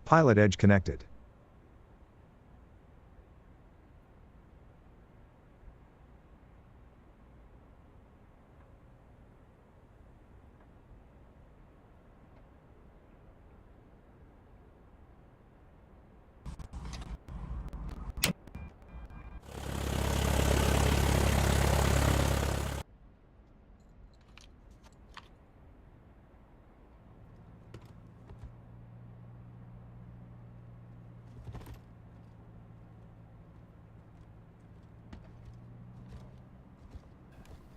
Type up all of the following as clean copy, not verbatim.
Pilot edge connected.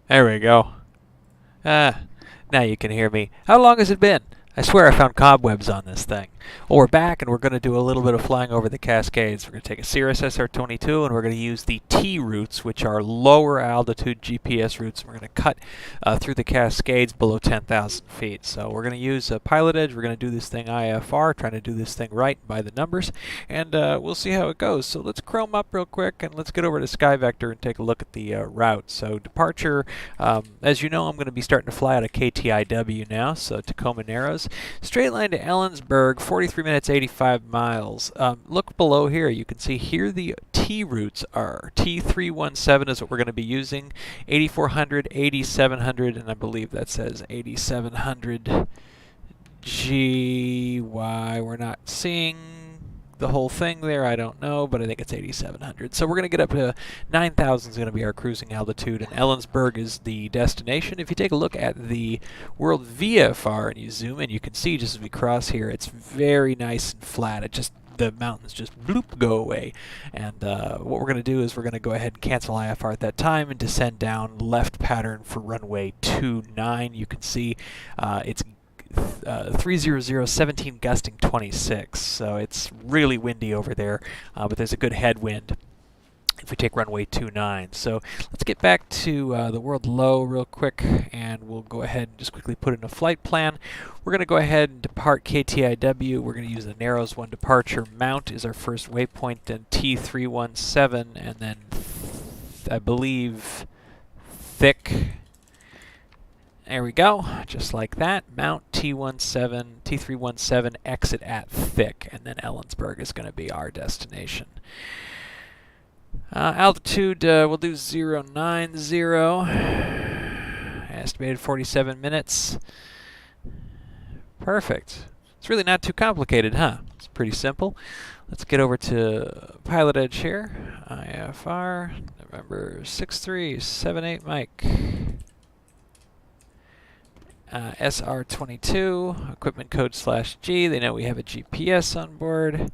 There we go. Now you can hear me. How long has it been? I swear I found cobwebs on this thing. Well, we're back and we're going to do a little bit of flying over the Cascades. We're going to take a Cirrus SR-22 and we're going to use the T routes, which are lower altitude GPS routes. And we're going to cut through the Cascades below 10,000 feet. So we're going to use a pilot edge. We're going to do this thing IFR, trying to do this thing right by the numbers. And we'll see how it goes. So let's chrome up real quick and let's get over to SkyVector and take a look at the route. So departure, as you know, I'm going to be starting to fly out of KTIW now, so Tacoma Narrows. Straight line to Ellensburg, 43 minutes, 85 miles. Look below here. You can see here the T routes are. T317 is what we're going to be using. 8400, 8700, and I believe that says 8700 GY. We're not seeing the whole thing there, I don't know, but I think it's 8,700. So we're going to get up to 9,000 is going to be our cruising altitude, and Ellensburg is the destination. If you take a look at the World VFR and you zoom in, you can see just as we cross here, it's very nice and flat. It just, the mountains just bloop go away. And what we're going to do is we're going to go ahead and cancel IFR at that time and descend down left pattern for runway 29. You can see it's 300, 17 gusting 26, so it's really windy over there, but there's a good headwind if we take runway 29. So let's get back to the world low real quick, and we'll go ahead and just quickly put in a flight plan. We're going to go ahead and depart KTIW. We're going to use the Narrows 1 departure. Mount is our first waypoint, then T317, and then I believe thick. There we go, just like that. Mount T317, exit at thick, and then Ellensburg is going to be our destination. Altitude, we'll do 090, estimated 47 minutes. Perfect. It's really not too complicated, huh? It's pretty simple. Let's get over to pilot edge here. IFR, November 6378 Mike. SR-22, equipment code /G. They know we have a GPS on board.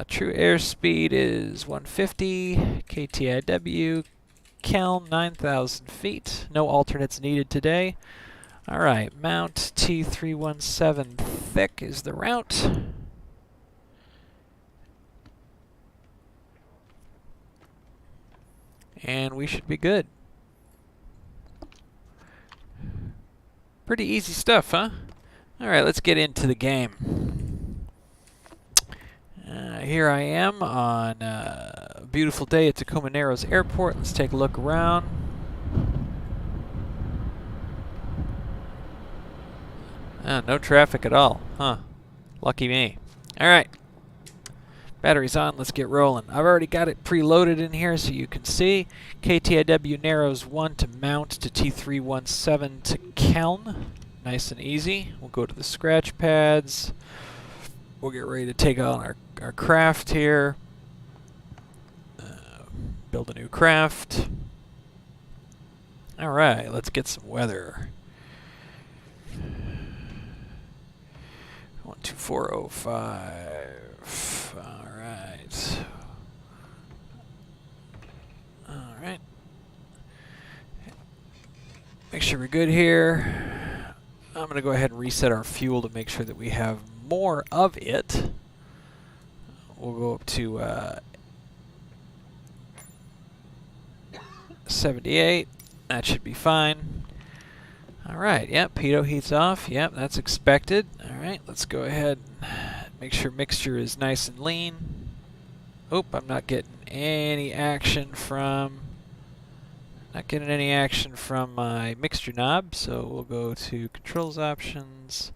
True airspeed is 150. KTIW, Kelm 9,000 feet. No alternates needed today. All right, Mount T317 thick is the route. And we should be good. Pretty easy stuff, huh? All right, let's get into the game. Here I am on a beautiful day at Tacoma Narrows Airport. Let's take a look around. No traffic at all, huh? Lucky me. All right, battery's on. Let's get rolling. I've already got it preloaded in here so you can see. KTIW Narrows 1 to Mount to T317 to Kelm. Nice and easy. We'll go to the scratch pads. We'll get ready to take on our craft here. Build a new craft. All right, let's get some weather. 12405. All right. All right. Make sure we're good here. I'm going to go ahead and reset our fuel to make sure that we have more of it. We'll go up to 78. That should be fine. All right, yep, pitot heat's off. Yep, that's expected. All right, let's go ahead and make sure mixture is nice and lean. Oop, I'm not getting any action from my mixture knob, so we'll go to controls options.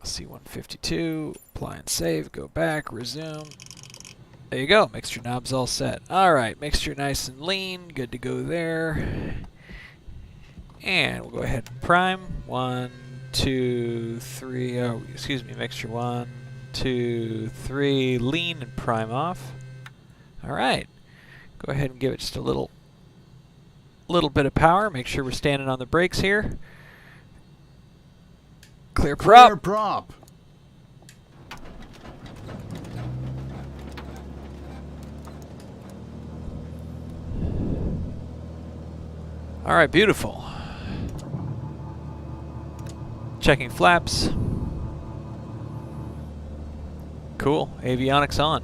C152, apply and save, go back, resume. There you go, mixture knob's all set. Alright, mixture nice and lean, good to go there. And we'll go ahead and prime. 1, 2, 3, oh, excuse me, mixture 1, 2, 3, lean and prime off. Alright, go ahead and give it just a little bit of power, make sure we're standing on the brakes here. Clear prop. Clear prop. Alright, beautiful. Checking flaps. Cool, avionics on.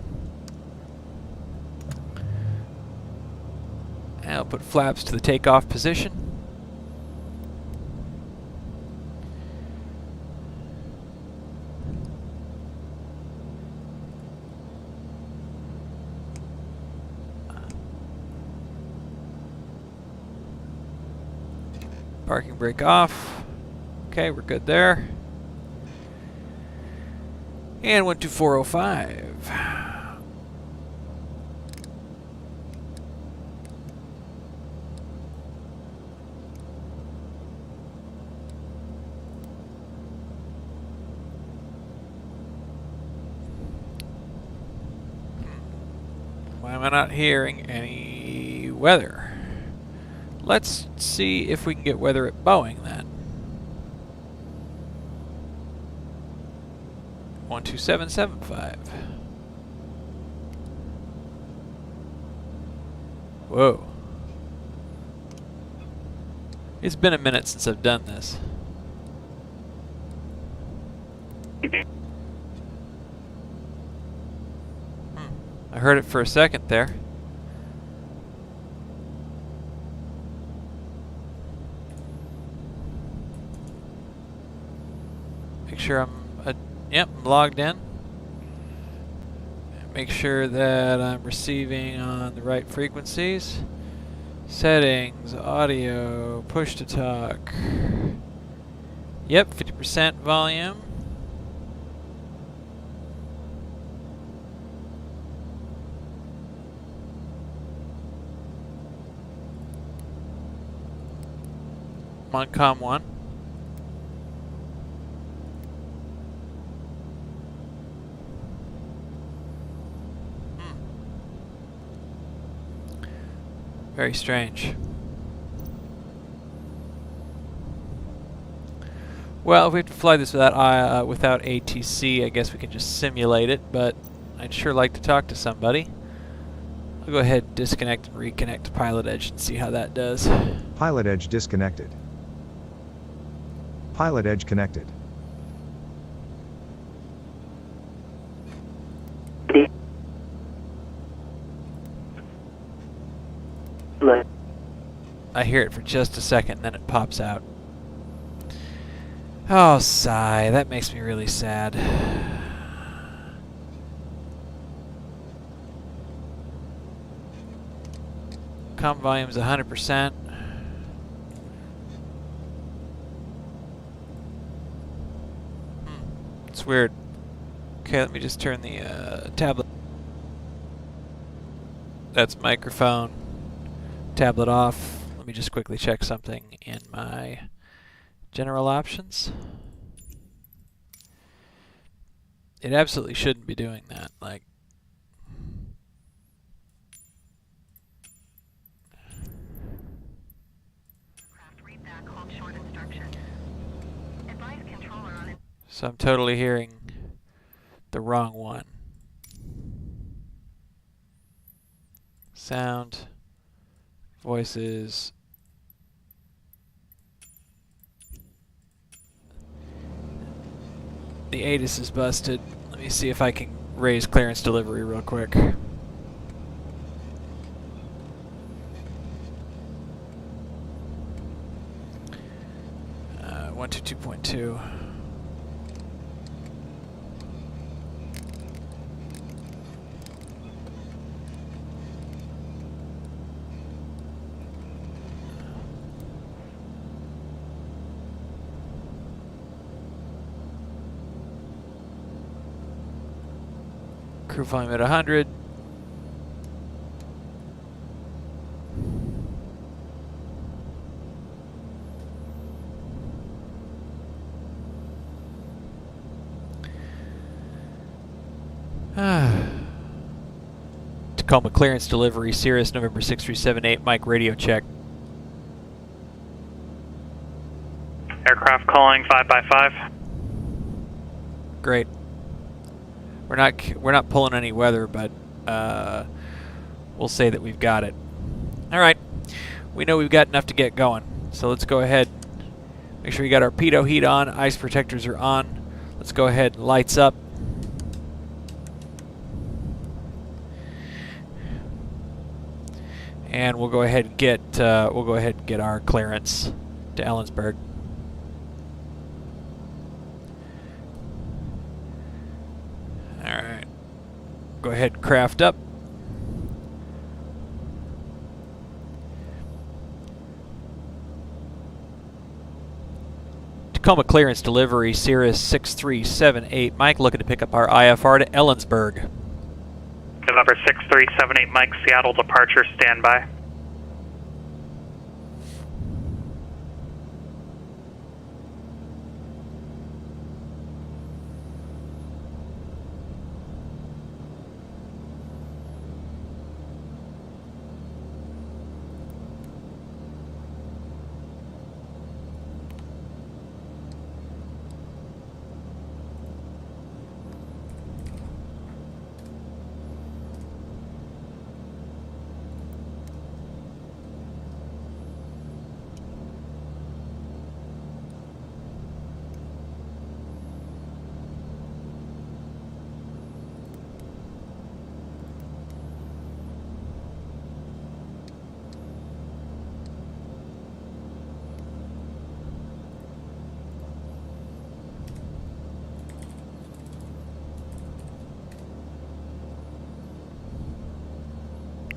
And I'll put flaps to the takeoff position. Parking brake off. Okay, we're good there. And 12405. Why am I not hearing any weather? Let's see if we can get weather at Boeing then. 12775. Whoa. It's been a minute since I've done this. I heard it for a second there. Make sure I'm logged in. Make sure that I'm receiving on the right frequencies. Settings, audio, push to talk. Yep, 50% volume. I'm on COM 1. Very strange. Well, if we have to fly this without ATC, I guess we can just simulate it, but I'd sure like to talk to somebody. I'll go ahead and disconnect and reconnect to Pilot Edge and see how that does. Pilot Edge disconnected. Pilot Edge connected. I hear it for just a second, and then it pops out. Oh, sigh. That makes me really sad. Comm volume's 100%. It's weird. Okay, let me just turn the tablet. That's microphone. Tablet off. Let me just quickly check something in my general options. It absolutely shouldn't be doing that. Like, so I'm totally hearing the wrong one. Sound, voices. The ATIS is busted. Let me see if I can raise clearance delivery real quick. 122.2. Crew volume at 100. Tacoma clearance delivery, Cirrus November 6378, Mike radio check. Aircraft calling 5x5. Great. We're not pulling any weather, but we'll say that we've got it. All right. We know we've got enough to get going. So let's go ahead. Make sure we got our pitot heat on. Ice protectors are on. Let's go ahead and lights up. And we'll go ahead and get our clearance to Ellensburg. All right. Go ahead and craft up. Tacoma clearance delivery, Cirrus 6378. Mike looking to pick up our IFR to Ellensburg. November 6378 Mike, Seattle departure, standby.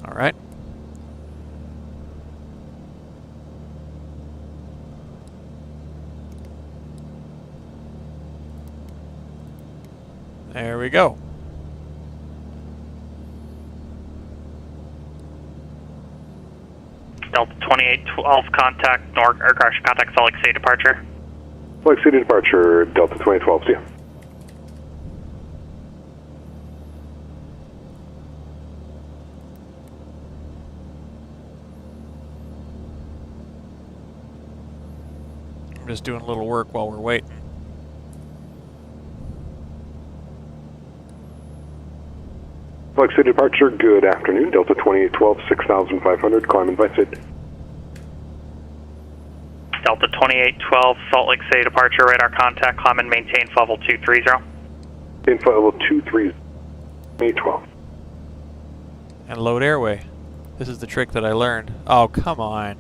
All right. There we go. Delta 2812 contact North aircraft contact Salt Lake City departure. Salt Lake City departure, Delta 2012, see ya. I'm just doing a little work while we're waiting. Salt Lake City departure, good afternoon. Delta 2812, 6,500, climb invited. Delta 2812 Salt Lake City departure, radar contact, climb and maintain level 230. Info level 230, 812. And load airway. This is the trick that I learned. Oh, come on.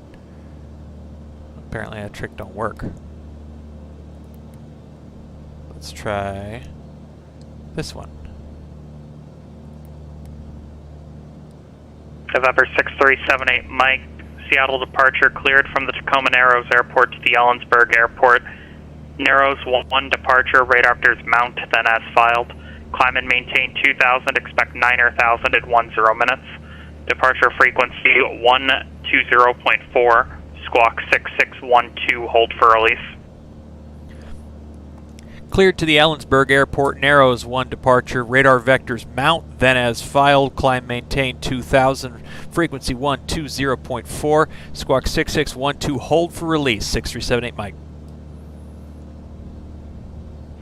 Apparently that trick don't work. Let's try this one. November 6378 Mike, Seattle departure cleared from the Tacoma Narrows Airport to the Ellensburg Airport. Narrows 1 departure, radar vectors mount, then as filed. Climb and maintain 2000, expect 9,000 at 10 minutes. Departure frequency 120.4, squawk 6612, hold for release. Cleared to the Ellensburg Airport, Narrows 1 departure, radar vectors mount, then as filed, climb maintain 2000, frequency 120.4, squawk 6612, hold for release, 6378 Mike.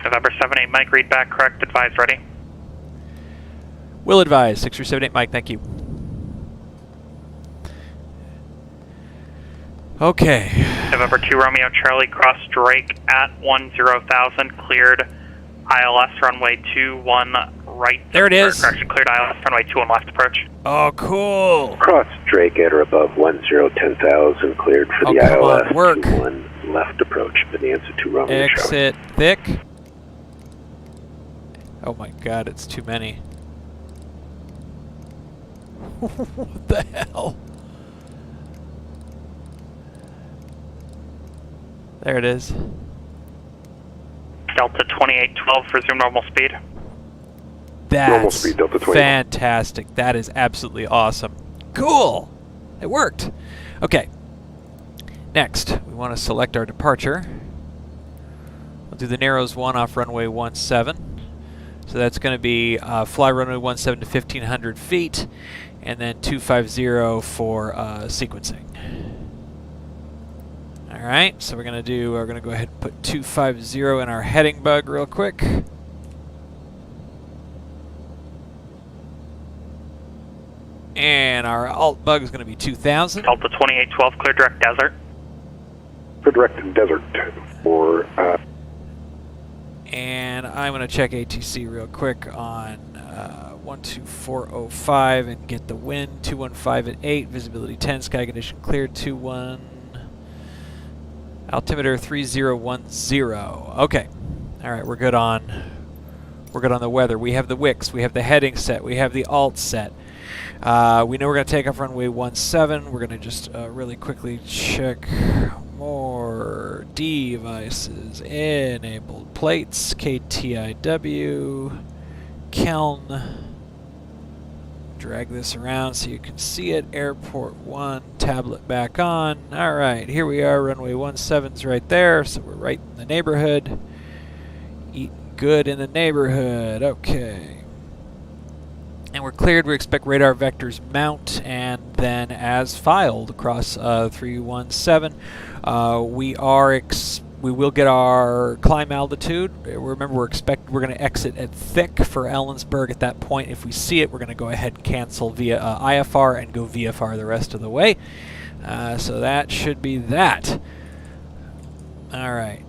November 78 Mike, read back correct, advise ready. Will advise, 6378 Mike, thank you. Okay. November 2 Romeo Charlie, cross Drake at 10,000, cleared ILS runway 21 right. There it is. Correction, cleared ILS runway 21 left approach. Oh, cool. Cross Drake at or above 10,000, cleared for Oh, the come ILS on, work. 21 left approach, Bonanza to Romeo Charlie. Exit thick. Oh my god, it's too many. What the hell? There it is. Delta 2812, resume normal speed. Normal That's speed, Delta 21. fantastic. That is absolutely awesome. Cool. It worked. Okay. Next, we want to select our departure. We'll do the Narrows 1 off runway 17. So that's going to be fly runway 17 to 1,500 feet, and then 250 for sequencing. All right, so we're going to go ahead and put 250 in our heading bug real quick. And our alt bug is going to be 2,000. Delta 2812, clear direct desert. For direct desert for And I'm going to check ATC real quick on 12405 and get the wind. 215 at 8, visibility 10, sky condition clear. 21, altimeter 3010. Okay, all right, we're good on the weather. We have the wicks, we have the heading set, we have the alt set. We know we're going to take off runway 17. We're going to just really quickly check more devices. Enabled plates, KTIW, Keln. Drag this around so you can see it. Airport 1, tablet back on. All right, here we are. Runway 17's right there, so we're right in the neighborhood. Eating good in the neighborhood. Okay. And we're cleared. We expect radar vectors mount, and then as filed across 317, we will get our climb altitude. Remember, we're going to exit at thick for Ellensburg at that point. If we see it, we're going to go ahead and cancel via IFR and go VFR the rest of the way. So that should be that. All right.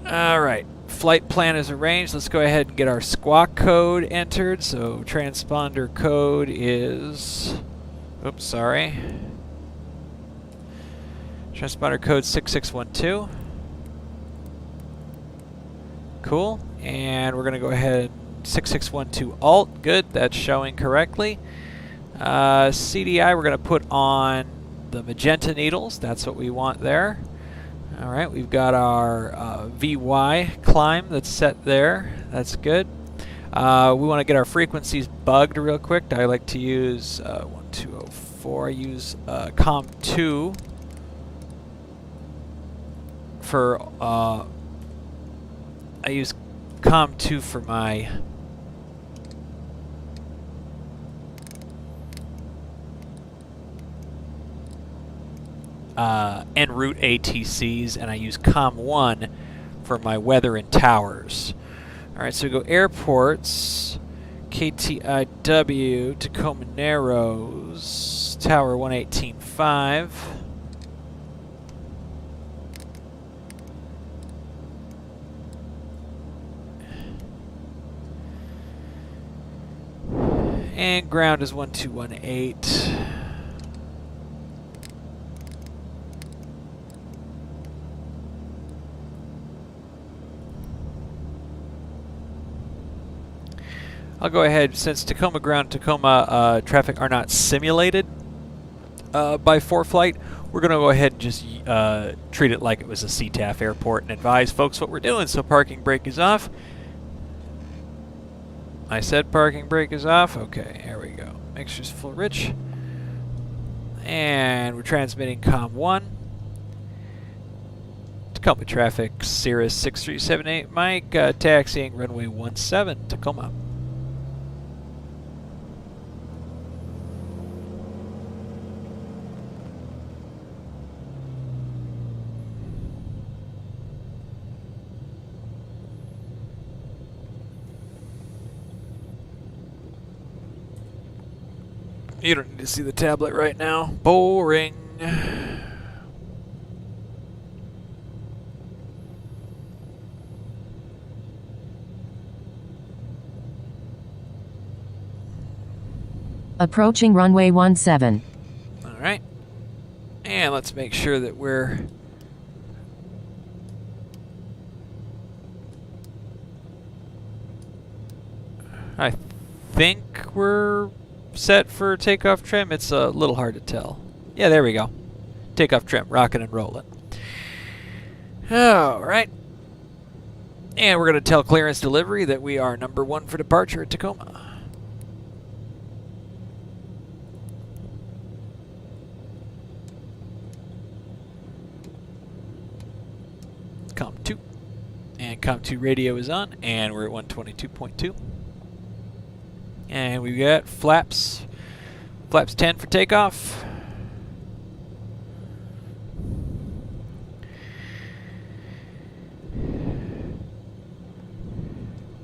All right. Flight plan is arranged. Let's go ahead and get our squawk code entered. So transponder code is, oops, sorry. Transponder code 6612. Cool. And we're going to go ahead 6612 alt. Good. That's showing correctly. CDI we're going to put on the magenta needles. That's what we want there. All right, we've got our VY climb that's set there. That's good. We want to get our frequencies bugged real quick. I like to use 1204. I use COM2 for I use COM2 for my en route ATCs, and I use COM1 for my weather and towers. Alright, so we go airports, KTIW, Tacoma Narrows, Tower 118.5. And ground is 1218. I'll go ahead, since Tacoma ground, Tacoma traffic are not simulated by ForeFlight, we're going to go ahead and just treat it like it was a CTAF airport and advise folks what we're doing. So parking brake is off. I said parking brake is off. Okay, here we go. Mixture's full rich. And we're transmitting COM1. Tacoma traffic, Cirrus 6378 Mike, taxiing runway 17, Tacoma. You don't need to see the tablet right now. Boring. Approaching runway 17. All right. And let's make sure that we're... I think we're set for takeoff trim. It's a little hard to tell. Yeah, there we go. Takeoff trim, rocking and rolling. All right. And we're going to tell clearance delivery that we are number 1 for departure at Tacoma. Com 2. And Com 2 radio is on, and we're at 122.2. And we've got flaps 10 for takeoff.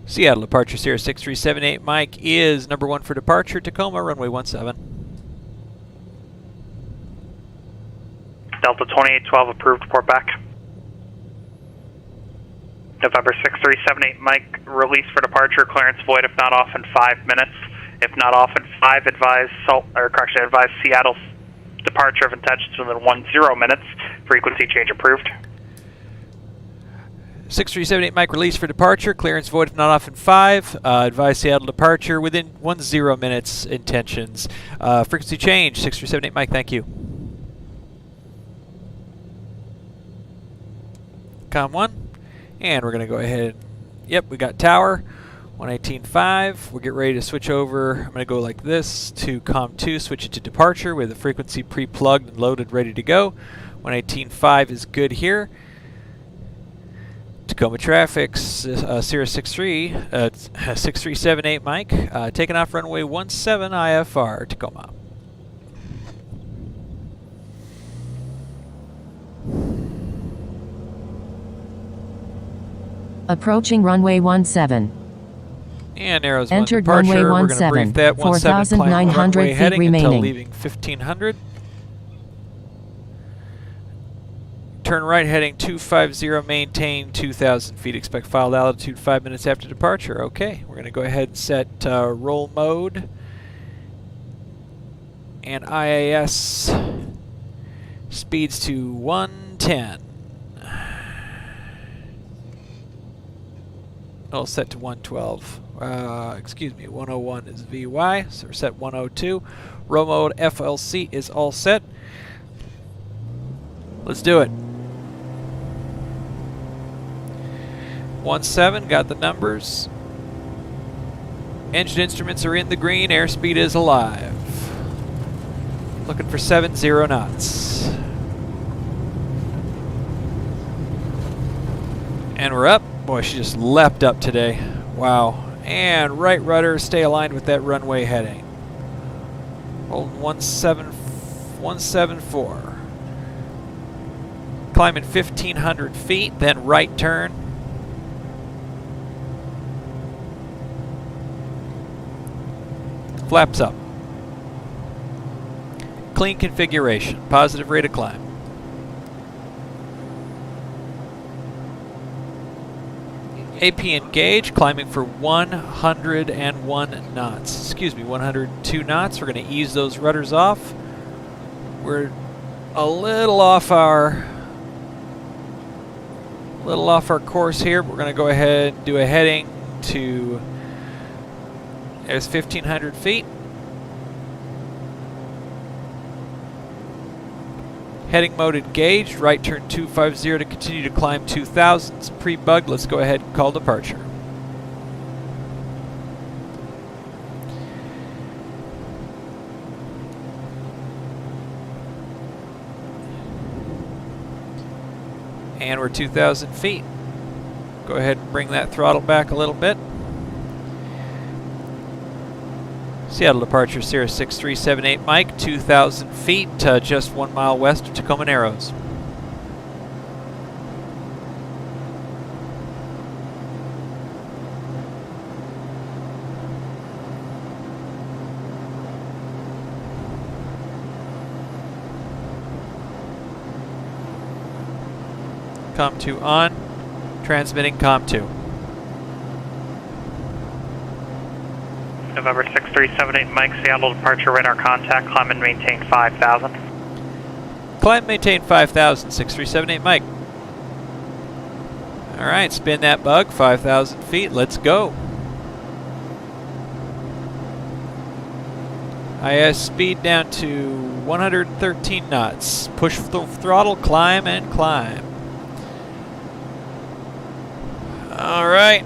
Seattle departure Sierra 6378 Mike is number 1 for departure, Tacoma, runway 17. Delta 2812 approved, report back. November 6378 Mike, release for departure, clearance void if not off in 5 minutes. If not off in 5, advise Seattle's departure of intentions within 10 minutes. Frequency change approved. 6378 Mike, release for departure, clearance void if not off in 5. Advise Seattle departure within 10 minutes intentions. Frequency change, 6378 Mike, thank you. Com 1, and we're going to go ahead. Yep, we got tower, 118.5. We'll get ready to switch over. I'm going to go like this to Com 2, switch it to departure with the frequency pre-plugged and loaded, ready to go. 118.5 is good here. Tacoma traffic, Sierra 6378 Mike, taking off runway 17 IFR, Tacoma. Approaching runway 17. And arrows Entered 1 departure. runway We're going to brief that 4,900 feet heading remaining. until leaving 1500. Turn right heading 250, maintain 2,000 feet. Expect filed altitude 5 minutes after departure. Okay, we're going to go ahead and set roll mode and IAS speeds to 110. Oh, set to 112. Excuse me, 101 is VY, so we're set 102. Roll mode FLC is all set. Let's do it. 17, got the numbers. Engine instruments are in the green, airspeed is alive. Looking for 70 knots. And we're up. Boy, she just leapt up today. Wow. And right rudder, stay aligned with that runway heading. Hold 174. Climbing 1,500 feet, then right turn. Flaps up. Clean configuration. Positive rate of climb. AP engaged, climbing for 101 knots. Excuse me, 102 knots. We're going to ease those rudders off. We're a little off our course here. We're going to go ahead and do a heading to, there's 1,500 feet. Heading mode engaged, right turn 250 to continue to climb 2,000. It's pre-bugged. Let's go ahead and call departure. And we're 2,000 feet. Go ahead and bring that throttle back a little bit. Seattle departure Sierra 6378 Mike, 2,000 feet, just 1 mile west of Tacoma Narrows. Com 2 on, transmitting Com 2. November 6378 Mike, Seattle departure, radar contact, climb and maintain 5,000. Climb, maintain 5,000, 6378 Mike. Alright, spin that bug, 5,000 feet, let's go. IS speed down to 113 knots. Push the throttle, climb and climb. All right.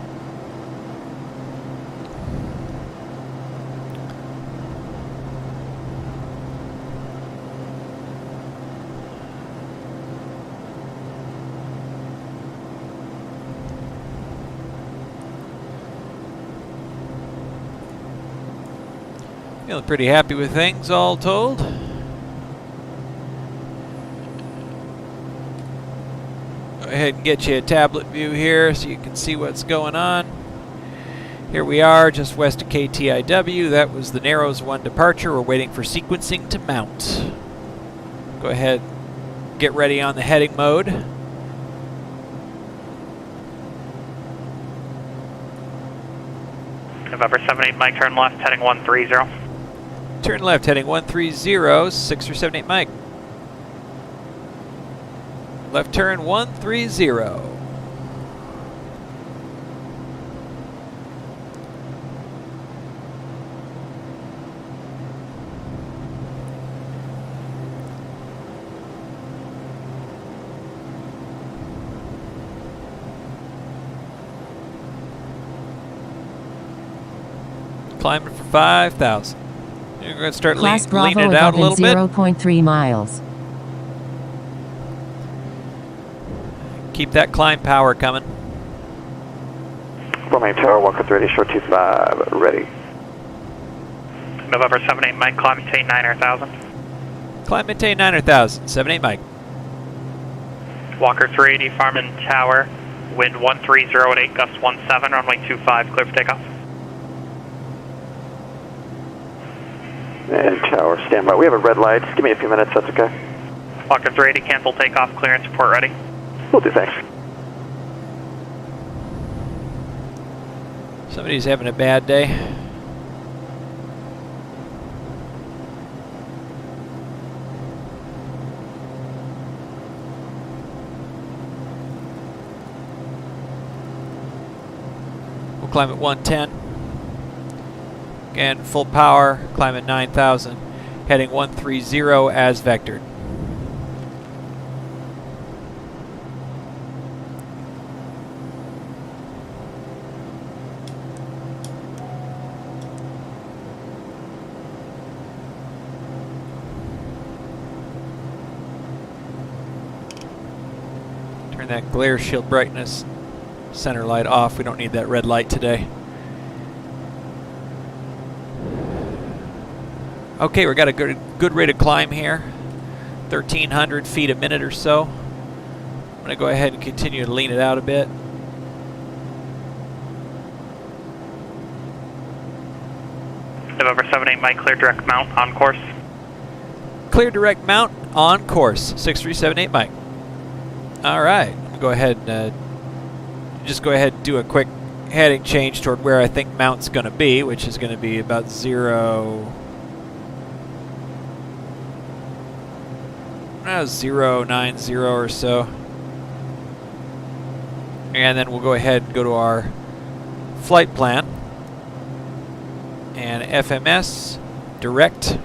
Feeling pretty happy with things, all told. Go ahead and get you a tablet view here so you can see what's going on. Here we are, just west of KTIW. That was the Narrows 1 departure. We're waiting for sequencing to mount. Go ahead, get ready on the heading mode. November 78 Mike, turn left, heading 130. Turn left, heading 130, 6378 Mike. Left turn 130. Climbing for 5,000. You're going to start Class leaning Bravo it out a little bit. 0.3 miles. Keep that climb power coming. Main Tower, Walker 30, short 25, ready. November 78 Mike, climb maintain 9,000. Climb maintain 9,000, 78 Mike. Walker 380, Farman Tower, wind 1308, gust 17, runway 25, clear for takeoff. And Tower, stand by. We have a red light. Just give me a few minutes, that's okay. Walker 380, cancel takeoff, clearance report ready. Will do, thanks. Somebody's having a bad day. We'll climb at 110. Again, full power, climb at 9,000. Heading 130 as vectored. Turn that glare shield brightness center light off. We don't need that red light today. Okay, we got a good rate of climb here. 1,300 feet a minute or so. I'm going to go ahead and continue to lean it out a bit. November 78 Mike, clear direct mount on course. Clear direct mount on course. 6378 Mike. All right, I'm gonna go ahead and just go ahead and do a quick heading change toward where I think mount's going to be, which is going to be about 090 or so. And then we'll go ahead and go to our flight plan. And FMS, direct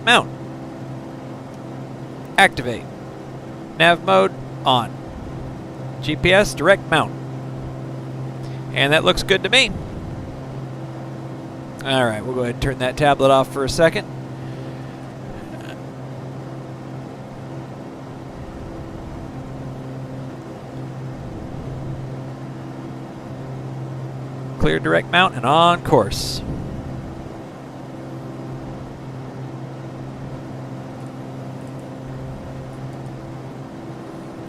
mount. Activate. Nav mode on. GPS, direct mount. And that looks good to me. Alright, we'll go ahead and turn that tablet off for a second. Clear direct mount and on course.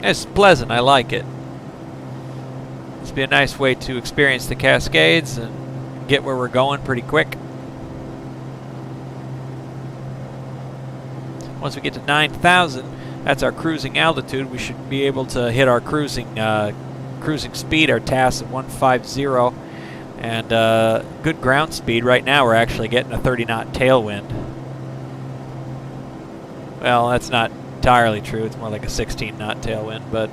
It's pleasant, I like it. This will be a nice way to experience the Cascades and get where we're going pretty quick. Once we get to 9,000, that's our cruising altitude. We should be able to hit our cruising speed, our TAS at 150, and good ground speed. Right now we're actually getting a 30-knot tailwind. Well, that's not entirely true. It's more like a 16-knot tailwind, but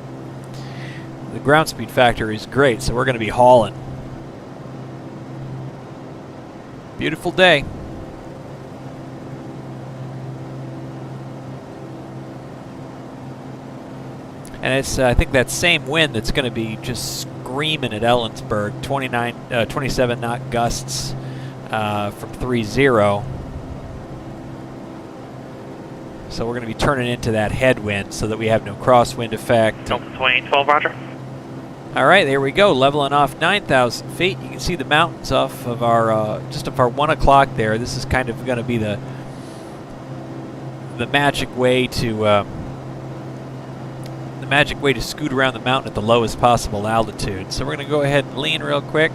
the ground speed factor is great, so we're going to be hauling. Beautiful day. And it's, I think, that same wind that's going to be just screaming at Ellensburg. 27 knot gusts from 3-0. So we're going to be turning into that headwind so that we have no crosswind effect. Delta 2812, roger. All right, there we go, leveling off 9,000 feet. You can see the mountains off of our, just off our 1 o'clock there. This is kind of going to be the magic way to scoot around the mountain at the lowest possible altitude. So we're going to go ahead and lean real quick.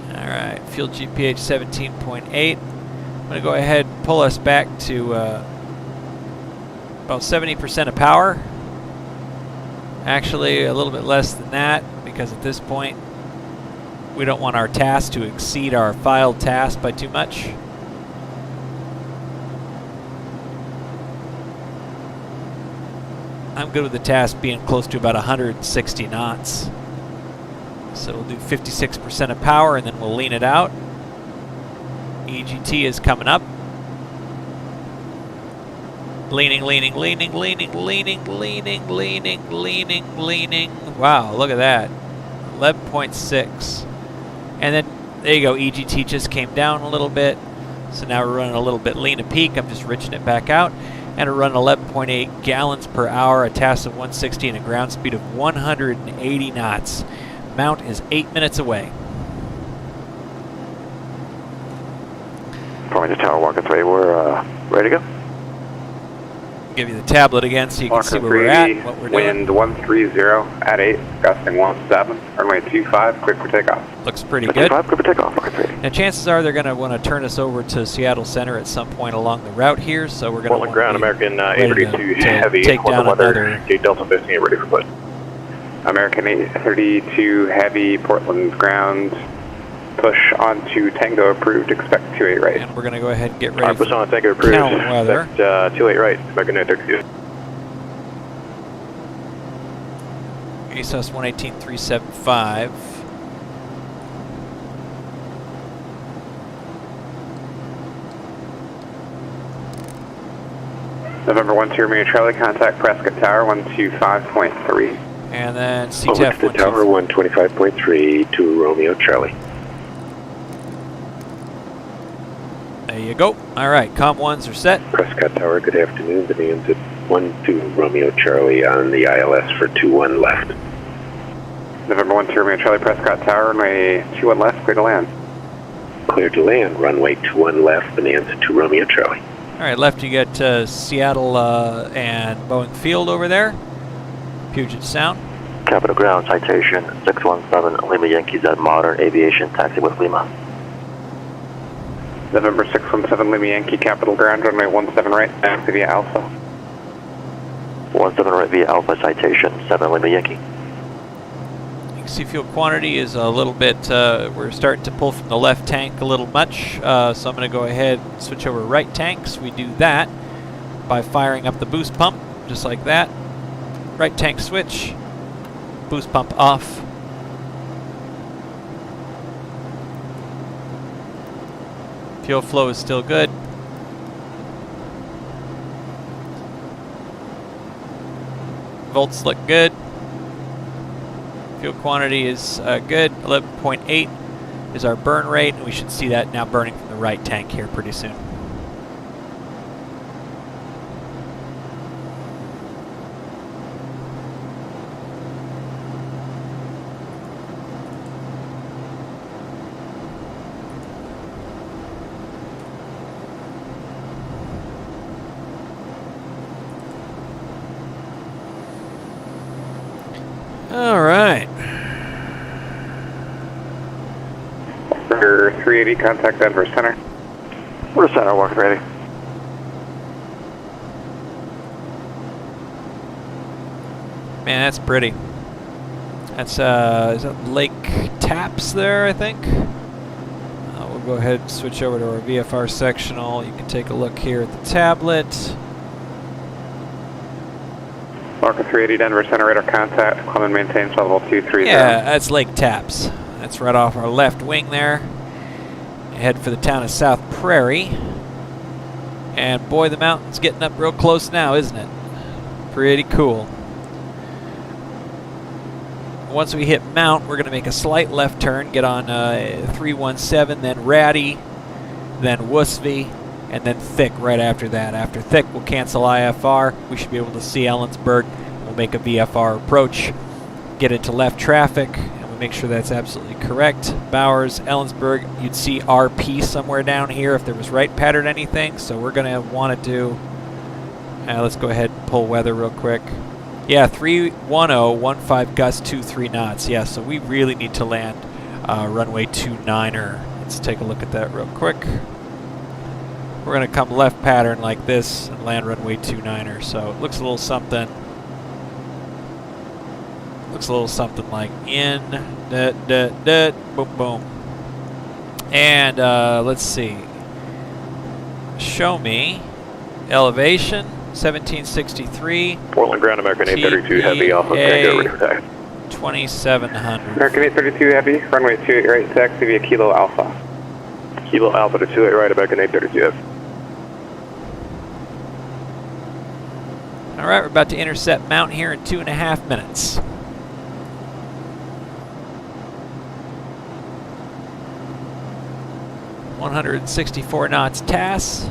All right, fuel GPH 17.8. I'm going to go ahead and pull us back to about 70% of power. Actually, a little bit less than that, because at this point we don't want our task to exceed our filed task by too much. I'm good with the task being close to about 160 knots. So we'll do 56% of power and then we'll lean it out. EGT is coming up. Leaning, leaning, leaning, leaning, leaning, leaning, leaning, leaning, leaning. Wow, look at that. 11.6. And then, there you go, EGT just came down a little bit. So now we're running a little bit lean to peak. I'm just riching it back out. And we're running 11.8 gallons per hour, a task of 160 and a ground speed of 180 knots. Mount is 8 minutes away. Point to Tower Walker 3, we're ready to go. Give you the tablet again so you can see where we're at and what we're doing. Wind 130 at 8, gusting 17, runway 25, quick for takeoff. Looks pretty good. 25, quick for takeoff, Walker 3. Now chances are they're going to want to turn us over to Seattle Center at some point along the route here, so we're going to Portland ground, American 832 to heavy, take down another. Gate Delta 15, ready for push. American 832 heavy, Portland ground, push onto Tango approved, expect 28 right. And we're going to go ahead and get ready push for on Tango approved, Callan weather. expect 28 right, American 832. ASOS 118.375. November 12 Romeo Charlie, contact Prescott Tower 125.3. And then Over CTAF to the Tower 125.3 to Romeo Charlie. There you go. All right, comm ones are set. Prescott Tower, good afternoon. Demands at 12 Romeo Charlie on the ILS for 21 left. November 12 Romeo Charlie, Prescott Tower, runway 21 left, clear to land. Clear to land, runway 21 left, Bonanza to Romeo Charlie. All right, left you got Seattle and Boeing Field over there. Puget Sound. Capital Ground, citation 617 Lima Yankees at Modern Aviation, taxi with Lima. November 617 Lima Yankee, Capital Ground, runway 17 right, taxi via Alpha. 17 right via Alpha, citation 7 Lima Yankee. You can see fuel quantity is a little bit, we're starting to pull from the left tank a little much, so I'm going to go ahead and switch over to right tanks. We do that by firing up the boost pump, just like that. Right tank switch, boost pump off. Fuel flow is still good. Volts look good. Fuel quantity is good. 11.8 is our burn rate, and we should see that now burning from the right tank here pretty soon. All right. 380, contact Denver Center. We're center, Walker ready. Man, that's pretty. That's, is that Lake Taps there, I think? We'll go ahead and switch over to our VFR sectional. You can take a look here at the tablet. Marker 380, Denver Center, radar contact, climb and maintain level 230. Yeah, that's Lake Taps. That's right off our left wing there. Head for the town of South Prairie. And boy, the mountain's getting up real close now, isn't it? Pretty cool. once we hit Mount, we're going to make a slight left turn, get on 317, then Ratty, then Woosvie, and then Thick right after that. After Thick, we'll cancel IFR. We should be able to see Ellensburg. We'll make a VFR approach, get into left traffic, and we'll make sure that's absolutely correct. Bowers, Ellensburg, you'd see RP somewhere down here if there was right pattern anything, so we're going to want to do... let's go ahead and pull weather real quick. Yeah, 310, 15 gust, 23 knots. Yeah, so we really need to land runway 29er. Let's take a look at that real quick. We're going to come left pattern like this and land runway 29er. So it looks a little something. Looks a little something like in, boom, boom. And let's see. Show me elevation. 1763. Portland ground, American 832 Heavy, Alpha Tango, ready for taxi. 2700. American 832 Heavy, runway 28 right, taxi via Kilo Alpha. Kilo Alpha to 28 right, American 832 Heavy. All right, we're about to intercept Mount here in 2.5 minutes. $164 knots TAS.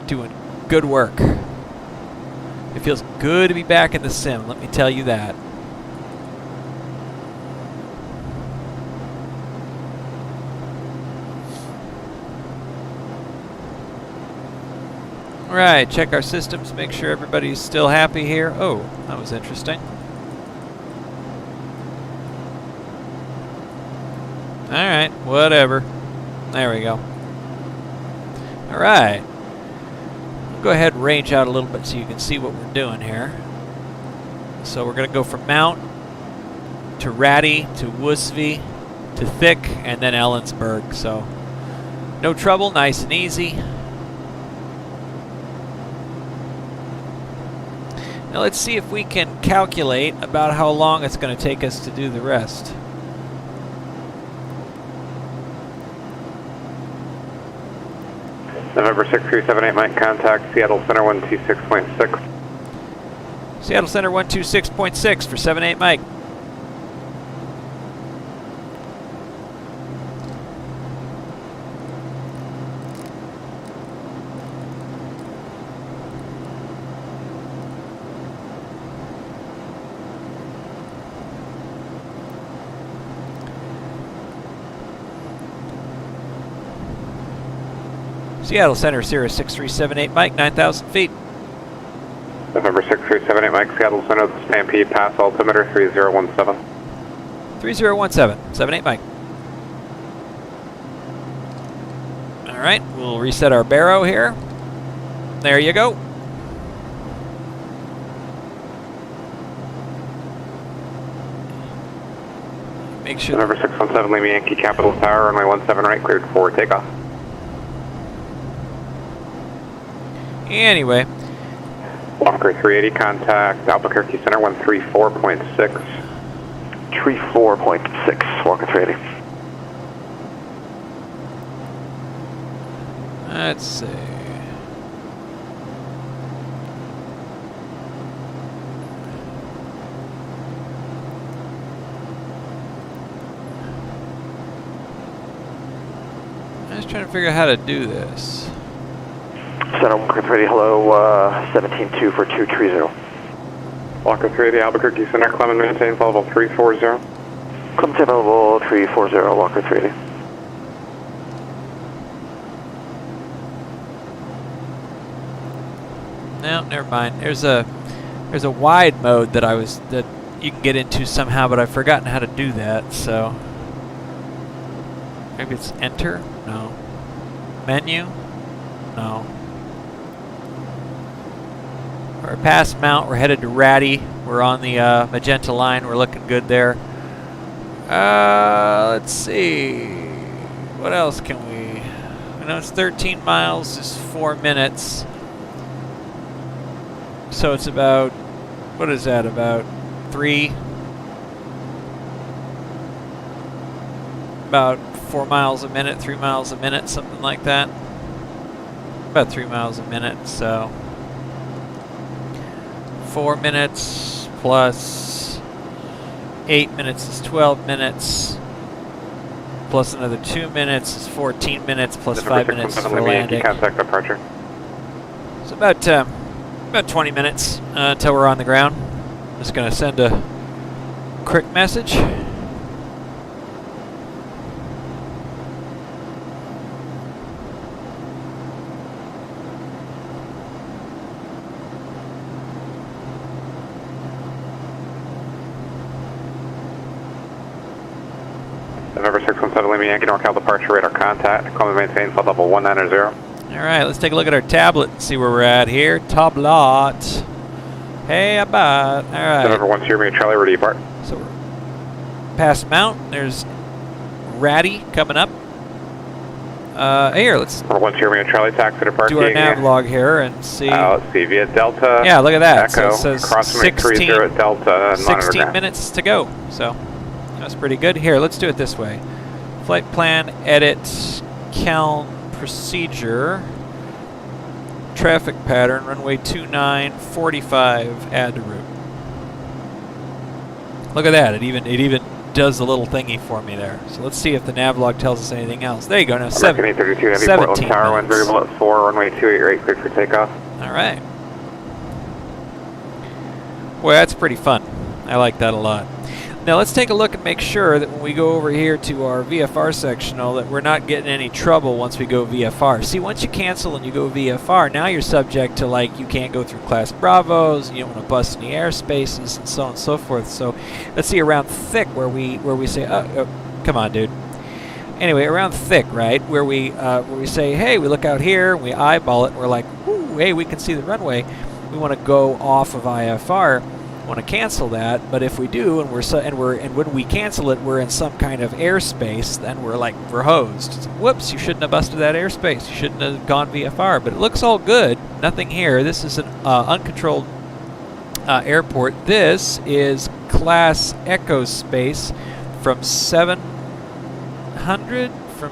Doing good work. It feels good to be back in the sim, let me tell you that. All right, check our systems, make sure everybody's still happy here. Oh, that was interesting. All right, whatever. There we go. All right. Go ahead and range out a little bit so you can see what we're doing here. So we're going to go from Mount to Ratty to Woosvie to Thick and then Ellensburg. So no trouble, nice and easy. Now let's see if we can calculate about how long it's going to take us to do the rest. November 6378, Mike, contact Seattle Center 126.6. Seattle Center 126.6 for 78 Mike. Seattle Center, Sierra 6378 Mike, 9,000 feet. November 6378, Mike, Seattle Center, Stampede, pass altimeter 3017. 3017, 78 Mike. All right, we'll reset our baro here. There you go. Make sure. November 617, Lima Yankee, Capital Tower, runway 17 right, cleared for takeoff. Anyway. Walker 380, contact Albuquerque Center 134.6. 34.6, Walker 380. Let's see. I was trying to figure out how to do this. Center Walker 380, hello, 17-2 for 230. Walker 380, Albuquerque Center, Clement maintain level 340. Clement level 340, Walker 380. No, never mind. There's a wide mode that that you can get into somehow, but I've forgotten how to do that. So maybe it's enter? No. Menu? No. We're past Mount. We're headed to Ratty. We're on the magenta line. We're looking good there. Let's see. What else can we? I know it's 13 miles. It's 4 minutes. So it's about, what is that, about 4 miles a minute, 3 miles a minute, something like that. About 3 miles a minute, so 4 minutes plus 8 minutes is 12 minutes. Plus another 2 minutes is 14 minutes plus 5 minutes for landing. Contact departure. It's about 20 minutes until we're on the ground. Just going to send a quick message. November 617 Lima Yankee NorCal departure radar contact. Call me maintain flight level 190. All right, let's take a look at our tablet and see where we're at here. Tablet. Hey, about. All right. November 1 Sierra Charlie, ready to depart. So we're past Mount. There's Ratty coming up. Here, let's Number 1 Sierra Charlie, taxi departure. do our nav log here and see. Let's see, via Delta. Yeah, look at that. Echo, So it says crosswind 30 at Delta. And 16 minutes to go. So that's pretty good. Here, let's do it this way. Flight plan, edit, Calm procedure, traffic pattern, runway 29, 45, add to route. Look at that. It even does the little thingy for me there. So let's see if the navlog tells us anything else. There you go. Now American 832 Heavy, Portland Tower, wind variable at 4, runway 288, cleared for takeoff. All right. Boy, that's pretty fun. I like that a lot. Now let's take a look and make sure that when we go over here to our VFR sectional that we're not getting any trouble once we go VFR. See, once you cancel and you go VFR, now you're subject to, like, you can't go through Class Bravos, you don't want to bust any airspaces, and so on and so forth. So let's see around thick where we say, come on, dude. Anyway, around thick, right, where we say, hey, we look out here and we eyeball it and we're like, ooh, hey, we can see the runway. We want to go off of IFR. Want to cancel that, but if we do, and when we cancel it, we're in some kind of airspace, then we're hosed. It's like, whoops, you shouldn't have busted that airspace. You shouldn't have gone VFR, but it looks all good. Nothing here. This is an uncontrolled airport. This is Class Echo space from 700, from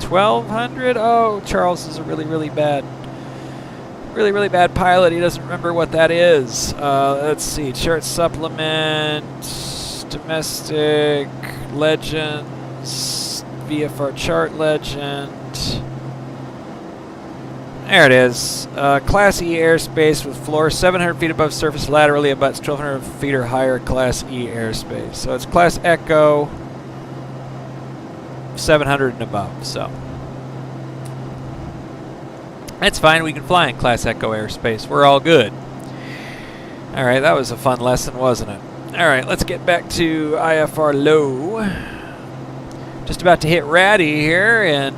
1200. Oh, Charles is a really bad pilot. He doesn't remember what that is. Let's see. Chart supplement, domestic, legends, VFR chart legend. There it is. Class E airspace with floor 700 feet above surface laterally abuts 1,200 feet or higher Class E airspace. So it's Class Echo 700 and above. So that's fine. We can fly in Class Echo airspace. We're all good. All right, that was a fun lesson, wasn't it? All right, let's get back to IFR low. Just about to hit Ratty here in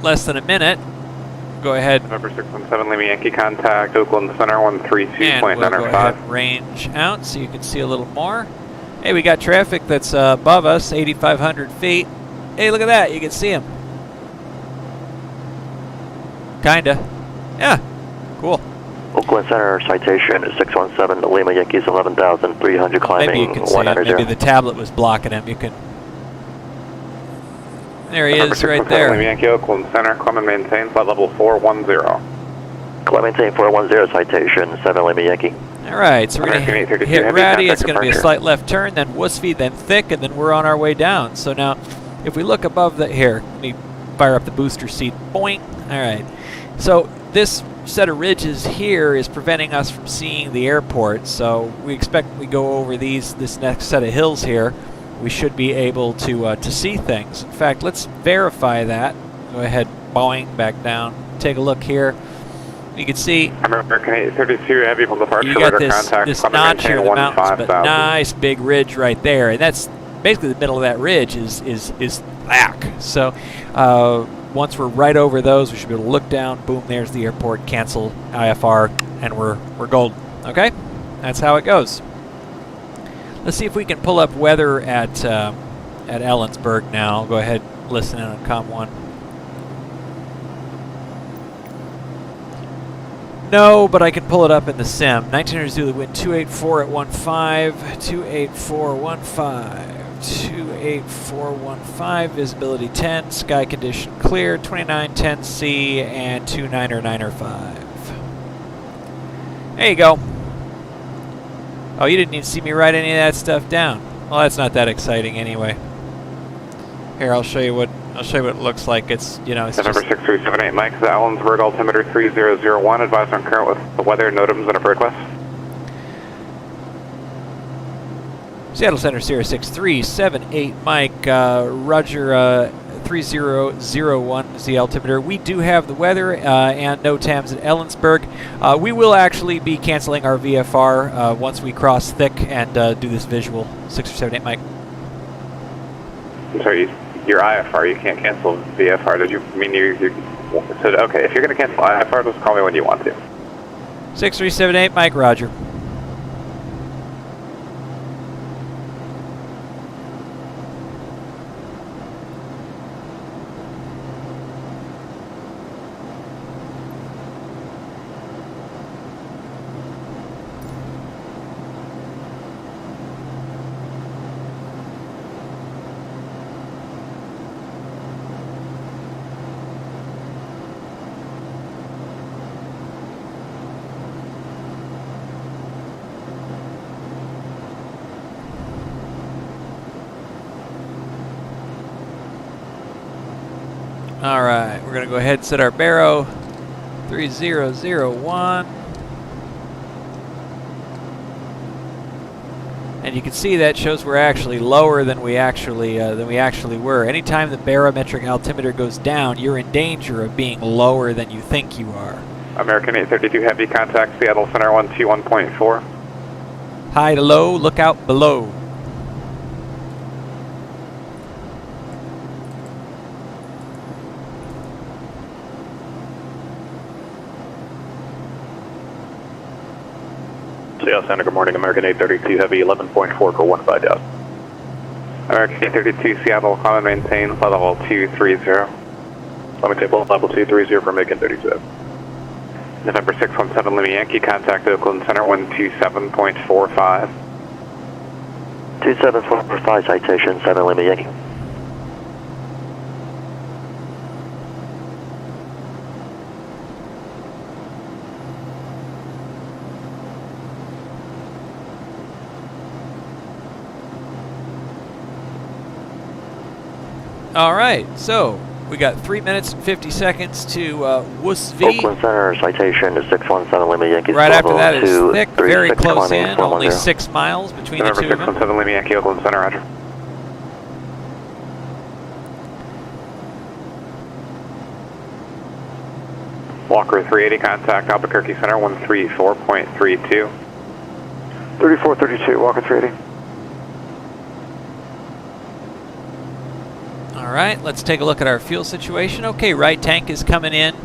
less than a minute. Go ahead. November 617 Lima Yankee contact Oakland Center 132.95. And we'll go ahead and range out so you can see a little more. Hey, we got traffic that's above us, 8,500 feet. Hey, look at that. You can see him. Kinda. Yeah. Cool. Oakland Center citation is 617 Lima Yankees 11,300 climbing. Maybe you can see him. Maybe the tablet was blocking him. You can. There he is, right there. Lima Yankee Oakland Center, climb and maintain flight level 410. Climb and maintain 410 citation 7 Lima Yankee. All right, so we're going to hit Ratty. It's going to be a slight left turn, then Woosfy, then thick, and then we're on our way down. So now, if we look above the here, let me fire up the booster seat. Boing. All right. So this set of ridges here is preventing us from seeing the airport. So we expect we go over this next set of hills here, we should be able to see things. In fact, let's verify that. Go ahead, Boeing, back down. Take a look here. You can see American 832 heavy from departure. You got this notch here in the mountains, but nice big ridge right there, and that's basically the middle of that ridge is black. So once we're right over those, we should be able to look down. Boom, there's the airport. Cancel IFR, and we're golden. Okay, that's how it goes. Let's see if we can pull up weather at Ellensburg now. I'll go ahead, listen in on COM 1. No, but I can pull it up in the sim. 1900 Zulu wind 284 at 15, 28415. 28415, visibility 10, sky condition clear, 2910C and 29095. There you go. Oh, you didn't even see me write any of that stuff down. Well, that's not that exciting anyway. Here, I'll show you what it looks like. It's, you know, it's November just 6378 Mike, the Allensburg altimeter 3001, advise on current with the weather, NOTAMs, and a request. Seattle Center, Sierra 6378 Mike, Roger, 3001 is the altimeter. We do have the weather and NOTAMs at Ellensburg. We will actually be canceling our VFR once we cross thick and do this visual. 6378 Mike. I'm sorry, your IFR, you can't cancel VFR. Did you mean you said, okay, if you're going to cancel IFR, just call me when you want to. 6378 Mike, Roger. All right, we're going to go ahead and set our baro 3001. And you can see that shows we're actually lower than we actually were. Anytime the barometric altimeter goes down, you're in danger of being lower than you think you are. American 832 Heavy, contact Seattle Center 121.4. High to low, look out below. Seattle Center, good morning. American 832 Heavy, 11.4 for 15 out. American 832 Seattle, climb and maintain level 230. Let me take level 230 for American 32. November 617 Lima Yankee, contact Oakland Center 127.45. 2745 citation 7 Lima Yankee. All right, so we got 3 minutes and 50 seconds to Woosvee. Oakland Center, citation is 617 Lima Yankee. Right after that is thick, very close in, only 6 miles between the two of them. November 617 Lima Yankee, Oakland Center, roger. Walker 380, contact Albuquerque Center 134.32. 3432, Walker 380. All right, let's take a look at our fuel situation. Okay, right tank is coming in,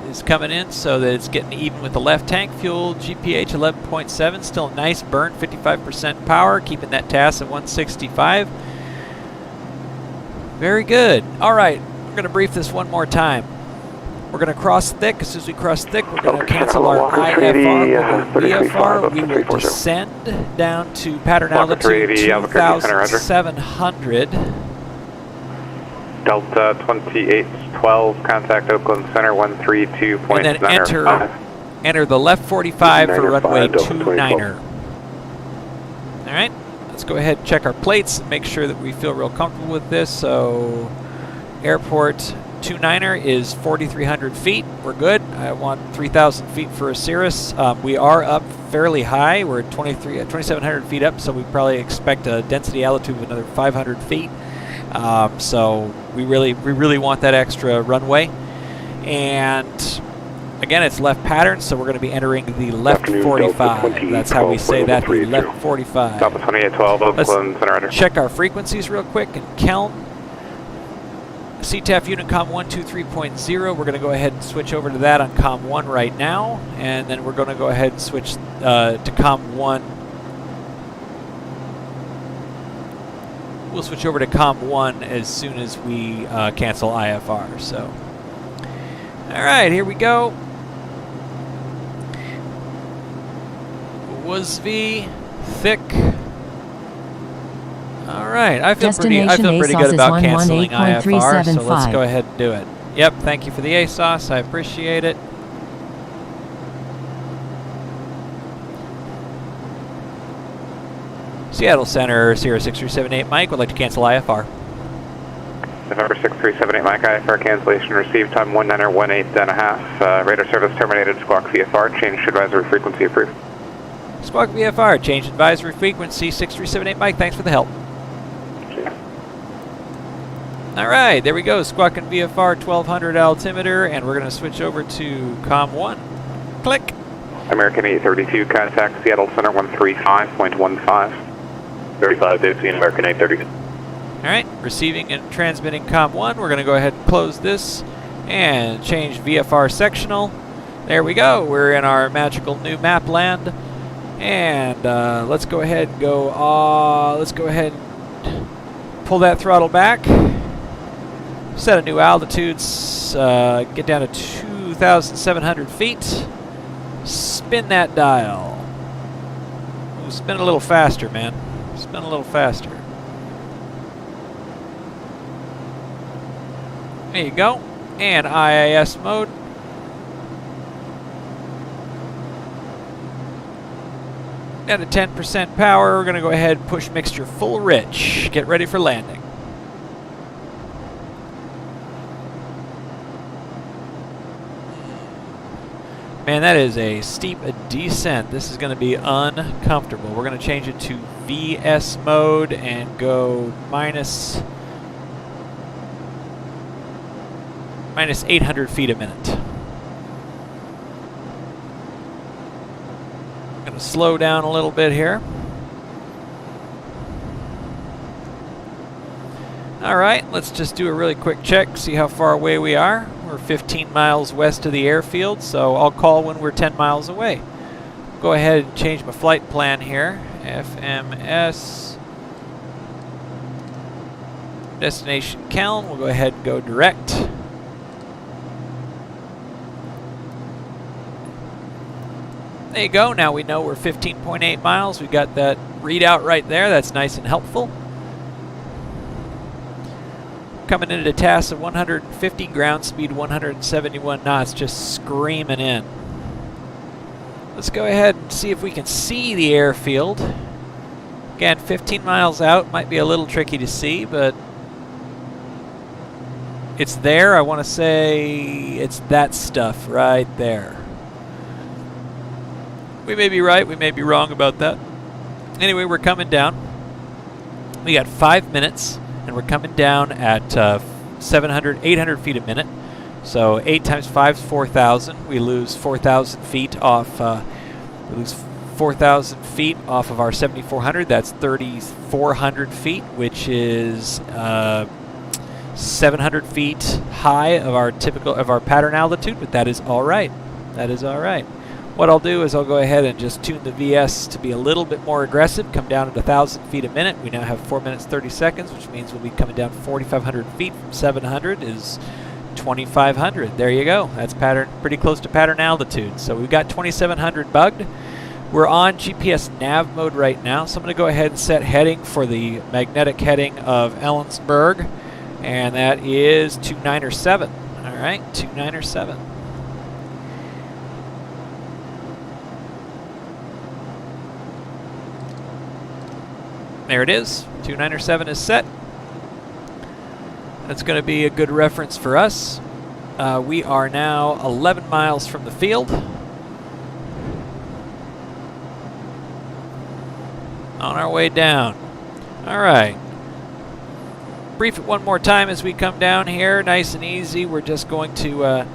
is coming in so that it's getting even with the left tank. Fuel GPH 11.7, still a nice burn, 55% power, keeping that TAS at 165. Very good. All right, we're going to brief this one more time. We're going to cross thick. As soon as we cross thick, we're going to cancel our IFR. VFR, we will descend down to pattern altitude 2,700. Delta 2812, contact Oakland Center 132.95. And then enter the left 45 for runway 29er. All right, let's go ahead and check our plates and make sure that we feel real comfortable with this. So airport 29er is 4,300 feet. We're good. I want 3,000 feet for a Cirrus. We are up fairly high. We're at 2,700 feet up, so we probably expect a density altitude of another 500 feet. So we really want that extra runway. And again, it's left pattern, so we're going to be entering the left 45. That's how we say that, the left 45. Delta 2812, Oakland Center. Let's check our frequencies real quick in Kelm. CTAF unit COM 123.0, we're going to go ahead and switch over to that on COM 1 right now, and then we're going to go ahead and switch to COM 1. We'll switch over to COM 1 as soon as we cancel IFR. So, all right, here we go. Woosvee, thick. All right, I feel pretty good about canceling IFR, so let's go ahead and do it. Yep, thank you for the ASOS. I appreciate it. Seattle Center, Sierra 6378 Mike, would like to cancel IFR. November 6378 Mike, IFR cancellation received, time 19.18.5. Radar service terminated, squawk VFR, change advisory frequency approved. Squawk VFR, change advisory frequency, 6378 Mike, thanks for the help. Alright, there we go, Squawk and VFR 1200 altimeter, and we're going to switch over to COM 1. Click. American 832, contact Seattle Center 135.15. 35 Dixie and American 830. Alright, receiving and transmitting COM 1. We're going to go ahead and close this and change VFR sectional. There we go. We're in our magical new map land. And let's go ahead and go, let's go ahead and pull that throttle back. Set a new altitudes, get down to 2,700 feet. Spin that dial. Ooh, spin a little faster, man. Spin a little faster. There you go. And IIS mode. Down to 10% power. We're going to go ahead and push mixture full rich. Get ready for landing. Man, that is a steep descent. This is going to be uncomfortable. We're going to change it to VS mode and go minus 800 feet a minute. I'm going to slow down a little bit here. Alright, let's just do a really quick check, see how far away we are. We're 15 miles west of the airfield, so I'll call when we're 10 miles away. Go ahead and change my flight plan here. FMS destination Keln. We'll go ahead and go direct. There you go. Now we know we're 15.8 miles. We got that readout right there. That's nice and helpful. Coming into TAS at 150, ground speed 171 knots, just screaming in. Let's go ahead and see if we can see the airfield. Again, 15 miles out, might be a little tricky to see, but it's there. I want to say it's that stuff right there. We may be right, we may be wrong about that. Anyway, we're coming down. We got 5 minutes. And we're coming down at 800 feet a minute. So 8 times 5 is 4,000. We lose 4,000 feet off. We lose 4,000 feet off of our 7,400. That's 3,400 feet, which is 700 feet high of our pattern altitude. But that is all right. That is all right. What I'll do is I'll go ahead and just tune the VS to be a little bit more aggressive, come down at 1,000 feet a minute. We now have 4 minutes 30 seconds, which means we'll be coming down 4,500 feet from 700 is 2,500. There you go. That's pretty close to pattern altitude. So we've got 2,700 bugged. We're on GPS nav mode right now, so I'm going to go ahead and set heading for the magnetic heading of Ellensburg, and that is 297. All right, 297. There it is. 297 is set. That's going to be a good reference for us. We are now 11 miles from the field. On our way down. All right. Brief it one more time as we come down here. Nice and easy. We're just going to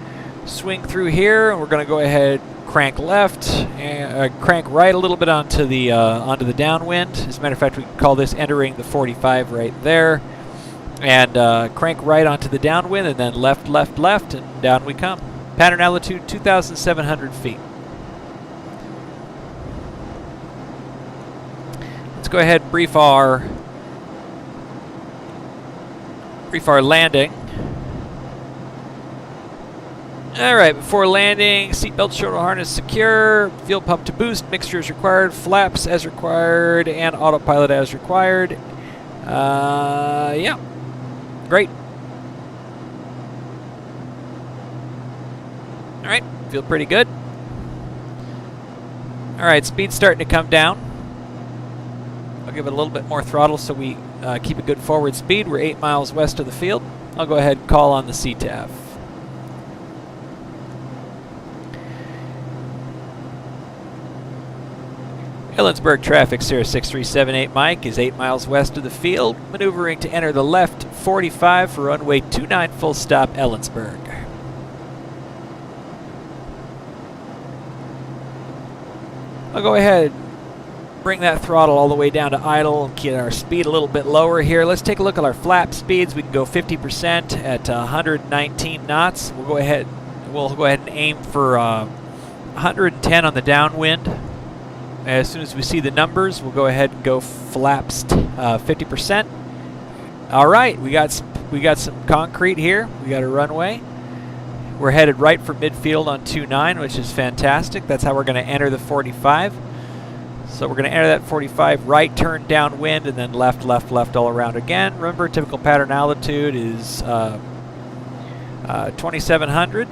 swing through here, and we're going to go ahead, crank left, and crank right a little bit onto the downwind. As a matter of fact, we can call this entering the 45 right there. And crank right onto the downwind, and then left, left, left, and down we come. Pattern altitude 2,700 feet. Let's go ahead and brief our landing. Alright, before landing, seatbelt, shoulder harness secure, fuel pump to boost, mixture as required, flaps as required, and autopilot as required. Yeah. Great. Alright, feel pretty good. Alright, speed's starting to come down. I'll give it a little bit more throttle so we keep a good forward speed. We're 8 miles west of the field. I'll go ahead and call on the CTAF. Ellensburg traffic, Sierra 6378 Mike, is 8 miles west of the field, maneuvering to enter the left 45 for runway 29 full stop Ellensburg. I'll go ahead, bring that throttle all the way down to idle and get our speed a little bit lower here. Let's take a look at our flap speeds. We can go 50% at 119 knots. We'll go ahead and aim for 110 on the downwind. As soon as we see the numbers, we'll go ahead and go flaps 50%. All right, we got some concrete here. We got a runway. We're headed right for midfield on 29, which is fantastic. That's how we're going to enter the 45. So we're going to enter that 45, right turn downwind, and then left, left, left all around again. Remember, typical pattern altitude is 2,700.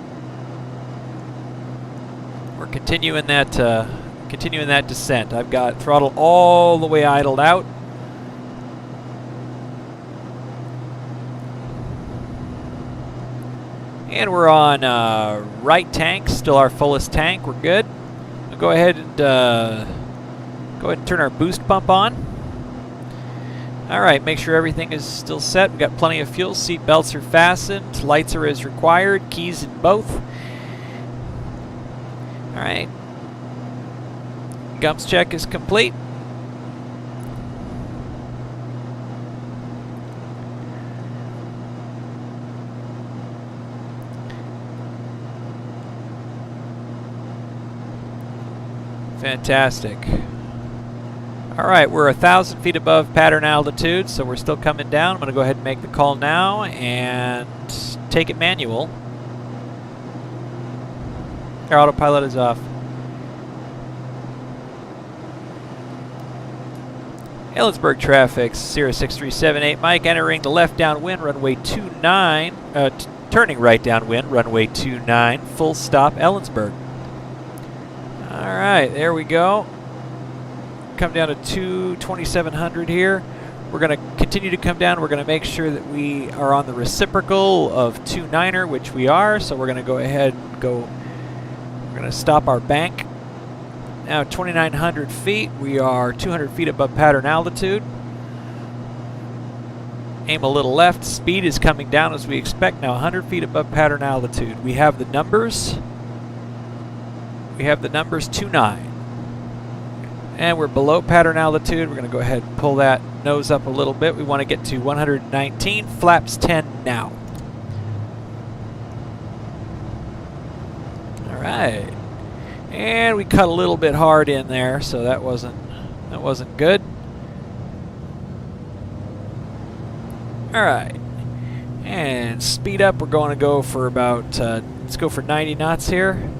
We're continuing that descent. I've got throttle all the way idled out. And we're on right tank, still our fullest tank. We're good. We'll go ahead and turn our boost pump on. All right, make sure everything is still set. We've got plenty of fuel. Seat belts are fastened. Lights are as required. Keys in both. All right. Gumps check is complete. Fantastic. All right, we're 1,000 feet above pattern altitude, so we're still coming down. I'm going to go ahead and make the call now and take it manual. Our autopilot is off. Ellensburg traffic, Sierra 6378 Mike, entering the left downwind, runway 29, turning right downwind, runway 29, full stop Ellensburg. All right, there we go. Come down to 2,700 here. We're going to continue to come down. We're going to make sure that we are on the reciprocal of 29er, which we are. So we're going to go ahead and we're going to stop our bank. Now 2,900 feet. We are 200 feet above pattern altitude. Aim a little left. Speed is coming down as we expect. Now 100 feet above pattern altitude. We have the numbers. We have the numbers 29. And we're below pattern altitude. We're going to go ahead and pull that nose up a little bit. We want to get to 119. Flaps 10 now. All right. And we cut a little bit hard in there, so that wasn't good. All right. And speed up. We're going to go for about let's go for 90 knots here.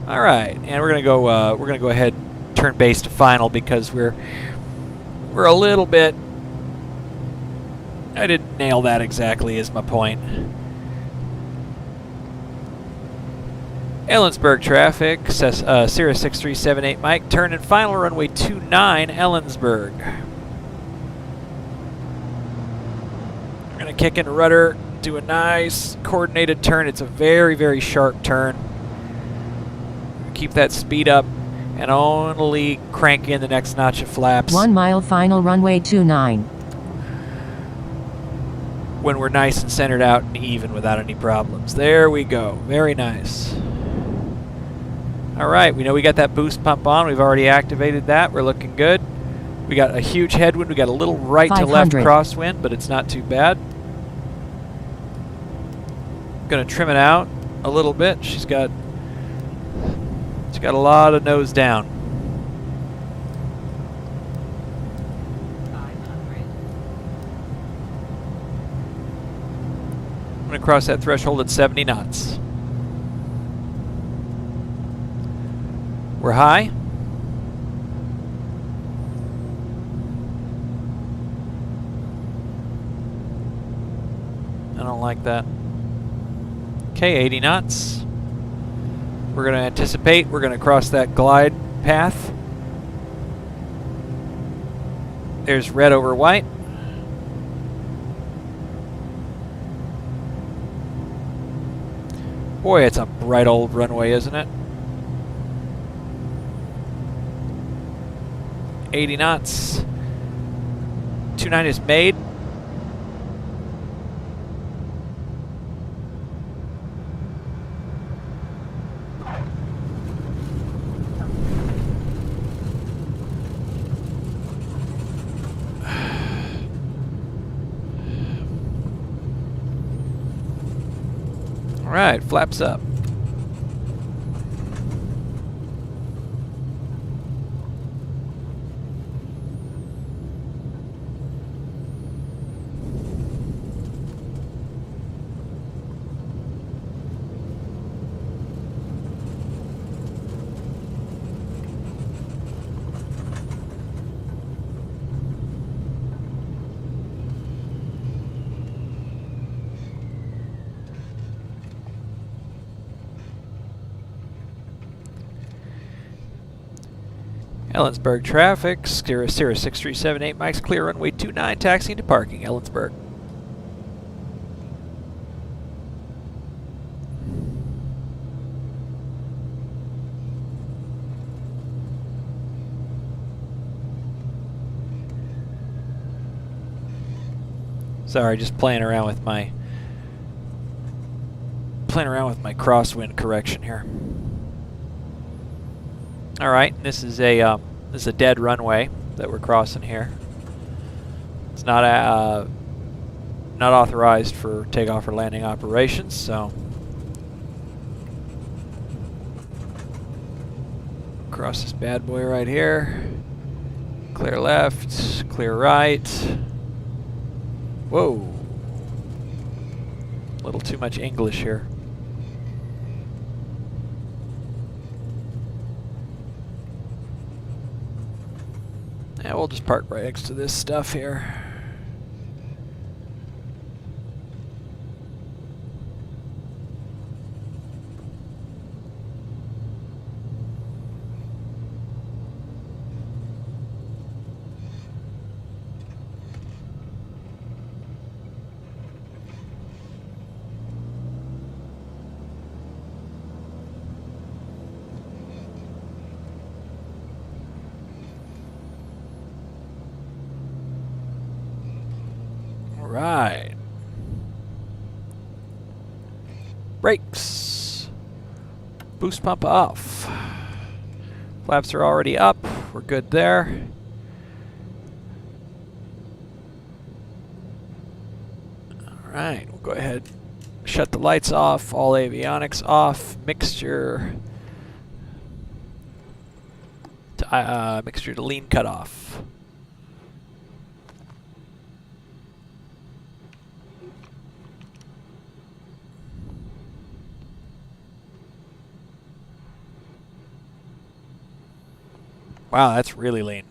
All right, and we're gonna go ahead and turn base to final because we're a little bit. I didn't nail that exactly, is my point. Ellensburg traffic, Sierra 6378 Mike, turn and final runway 29 Ellensburg. We're gonna kick in rudder, do a nice coordinated turn. It's a very, very sharp turn. Keep that speed up and only crank in the next notch of flaps. 1 mile final runway 29. When we're nice and centered out and even without any problems. There we go. Very nice. All right, we know we got that boost pump on. We've already activated that. We're looking good. We got a huge headwind. We got a little right to left crosswind, but it's not too bad. Gonna trim it out a little bit. She's got a lot of nose down. I'm going to cross that threshold at 70 knots. We're high. I don't like that. Okay, 80 knots. We're going to anticipate. We're going to cross that glide path. There's red over white. Boy, it's a bright old runway, isn't it? 80 knots. 29 is made. All right, flaps up. Ellensburg traffic, Sierra 6378, Mike's clear, runway 29, taxiing to parking, Ellensburg. Sorry, just playing around with my crosswind correction here. All right, this is a dead runway that we're crossing here. It's not authorized for takeoff or landing operations, so cross this bad boy right here. Clear left, clear right. Whoa, a little too much English here. Yeah, we'll just park right next to this stuff here. Right. Brakes. Boost pump off. Flaps are already up. We're good there. Alright, we'll go ahead, shut the lights off, all avionics off, mixture to lean cut off. Wow, that's really lean.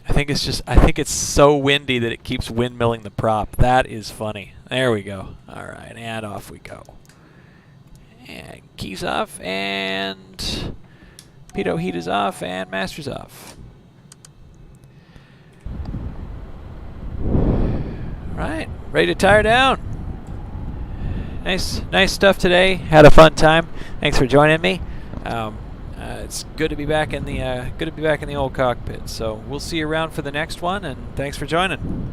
I think it's so windy that it keeps windmilling the prop. That is funny. There we go. All right, and off we go. And keys off, and pitot heat is off, and master's off. Right, ready to tire down. Nice stuff today. Had a fun time. Thanks for joining me. It's good to be back in the old cockpit. So we'll see you around for the next one, and thanks for joining.